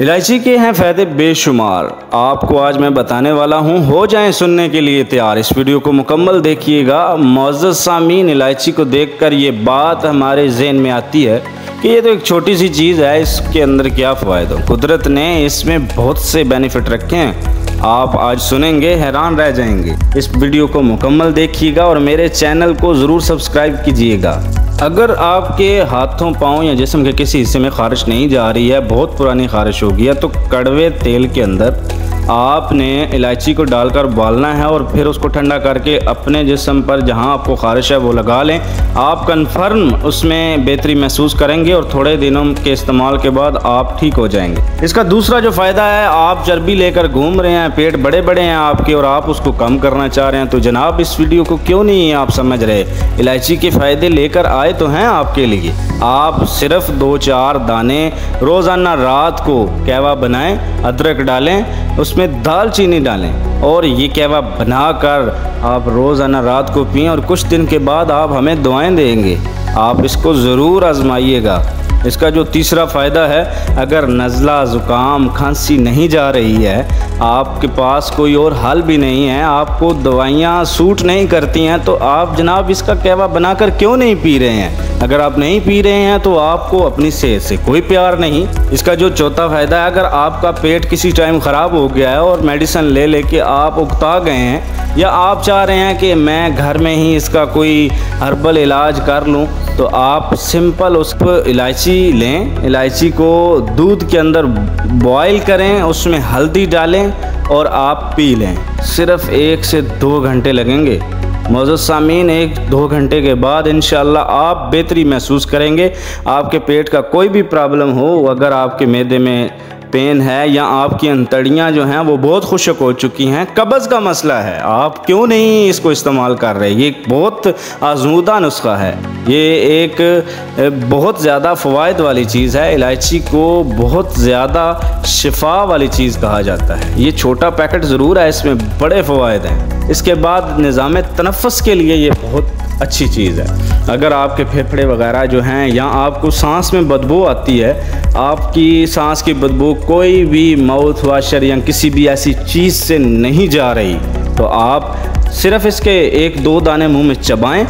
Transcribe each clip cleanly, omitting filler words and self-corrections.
इलायची के हैं फ़ायदे बेशुमार, आपको आज मैं बताने वाला हूँ। हो जाएं सुनने के लिए तैयार, इस वीडियो को मुकम्मल देखिएगा। मुअज़्ज़ज़ सामीन, इलायची को देखकर ये बात हमारे ज़हन में आती है कि ये तो एक छोटी सी चीज़ है, इसके अंदर क्या फ़ायदा। कुदरत ने इसमें बहुत से बेनिफिट रखे हैं, आप आज सुनेंगे, हैरान रह जाएंगे। इस वीडियो को मुकम्मल देखिएगा और मेरे चैनल को ज़रूर सब्सक्राइब कीजिएगा। अगर आपके हाथों पाँव या जिस्म के किसी हिस्से में ख़ारिश नहीं जा रही है, बहुत पुरानी ख़ारिश हो गई है, तो कड़वे तेल के अंदर आपने इलायची को डालकर उबालना है और फिर उसको ठंडा करके अपने जिस्म पर जहां आपको ख़ारिश है वो लगा लें। आप कन्फर्म उसमें बेहतरी महसूस करेंगे और थोड़े दिनों के इस्तेमाल के बाद आप ठीक हो जाएंगे। इसका दूसरा जो फ़ायदा है, आप चर्बी लेकर घूम रहे हैं, पेट बड़े बड़े हैं आपके और आप उसको कम करना चाह रहे हैं, तो जनाब इस वीडियो को क्यों नहीं आप समझ रहे। इलायची के फ़ायदे लेकर आए तो हैं आपके लिए। आप सिर्फ 2-4 दाने रोज़ाना रात को कहवा बनाएं, अदरक डालें, उसमें दालचीनी डालें और ये कहवा बनाकर आप रोज़ाना रात को पिएं और कुछ दिन के बाद आप हमें दुआएं देंगे। आप इसको ज़रूर आजमाइएगा। इसका जो तीसरा फ़ायदा है, अगर नज़ला, ज़ुकाम, खांसी नहीं जा रही है, आपके पास कोई और हल भी नहीं है, आपको दवाइयाँ सूट नहीं करती हैं, तो आप जनाब इसका कहवा बनाकर क्यों नहीं पी रहे हैं। अगर आप नहीं पी रहे हैं तो आपको अपनी सेहत से कोई प्यार नहीं। इसका जो चौथा फ़ायदा है, अगर आपका पेट किसी टाइम ख़राब हो गया है और मेडिसिन ले लेके आप उकता गए हैं, या आप चाह रहे हैं कि मैं घर में ही इसका कोई हर्बल इलाज कर लूं, तो आप सिंपल उसको इलायची लें, इलायची को दूध के अंदर बॉयल करें, उसमें हल्दी डालें और आप पी लें। सिर्फ़ 1 से 2 घंटे लगेंगे। मुअज़्ज़ज़ सामीन, 1-2 घंटे के बाद इंशाअल्लाह आप बेहतरी महसूस करेंगे। आपके पेट का कोई भी प्रॉब्लम हो, अगर आपके मैदे में पेन है या आपकी अंतड़ियाँ जो हैं वो बहुत खुश्क हो चुकी हैं, कब्ज़ का मसला है, आप क्यों नहीं इसको इस्तेमाल कर रहे। ये बहुत आज़मूदा नुस्खा है, ये एक बहुत ज़्यादा फ़वाइद वाली चीज़ है। इलायची को बहुत ज़्यादा शिफा वाली चीज़ कहा जाता है। ये छोटा पैकेट ज़रूर है, इसमें बड़े फ़वाइद हैं। इसके बाद निज़ाम तनफ़्फ़ुस के लिए ये बहुत अच्छी चीज़ है। अगर आपके फेफड़े वगैरह जो हैं, या आपको सांस में बदबू आती है, आपकी सांस की बदबू कोई भी माउथ वाशर या किसी भी ऐसी चीज़ से नहीं जा रही, तो आप सिर्फ़ इसके 1-2 दाने मुंह में चबाएं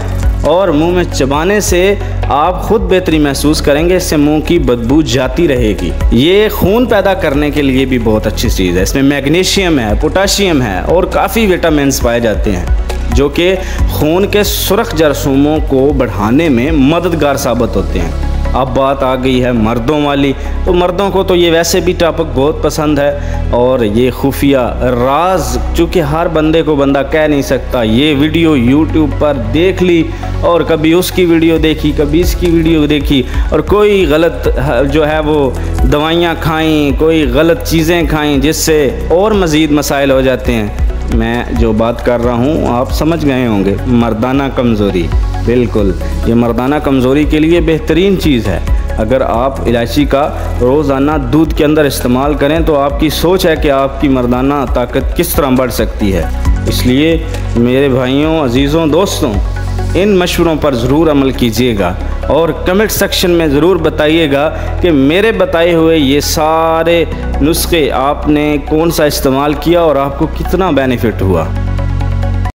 और मुंह में चबाने से आप खुद बेहतरी महसूस करेंगे। इससे मुंह की बदबू जाती रहेगी। ये खून पैदा करने के लिए भी बहुत अच्छी चीज़ है। इसमें मैग्नीशियम है, पोटाशियम है और काफ़ी विटामिन्स पाए जाते हैं जो कि खून के सुर्ख जरासीमों को बढ़ाने में मददगार साबित होते हैं। अब बात आ गई है मर्दों वाली, तो मर्दों को तो ये वैसे भी टॉपिक बहुत पसंद है और ये खुफिया राज चूँकि हर बंदे को बंदा कह नहीं सकता। ये वीडियो यूट्यूब पर देख ली और कभी उसकी वीडियो देखी, कभी इसकी वीडियो देखी और कोई गलत जो है वो दवाइयाँ खाईं, कोई गलत चीज़ें खाईं, जिससे और मज़ीद मसाइल हो जाते हैं। मैं जो बात कर रहा हूँ आप समझ गए होंगे, मर्दाना कमज़ोरी। बिल्कुल, ये मर्दाना कमज़ोरी के लिए बेहतरीन चीज़ है। अगर आप इलायची का रोज़ाना दूध के अंदर इस्तेमाल करें तो आपकी सोच है कि आपकी मर्दाना ताकत किस तरह बढ़ सकती है। इसलिए मेरे भाइयों, अजीज़ों, दोस्तों, इन मशवरों पर ज़रूर अमल कीजिएगा और कमेंट सेक्शन में ज़रूर बताइएगा कि मेरे बताए हुए ये सारे नुस्खे आपने कौन सा इस्तेमाल किया और आपको कितना बेनिफिट हुआ।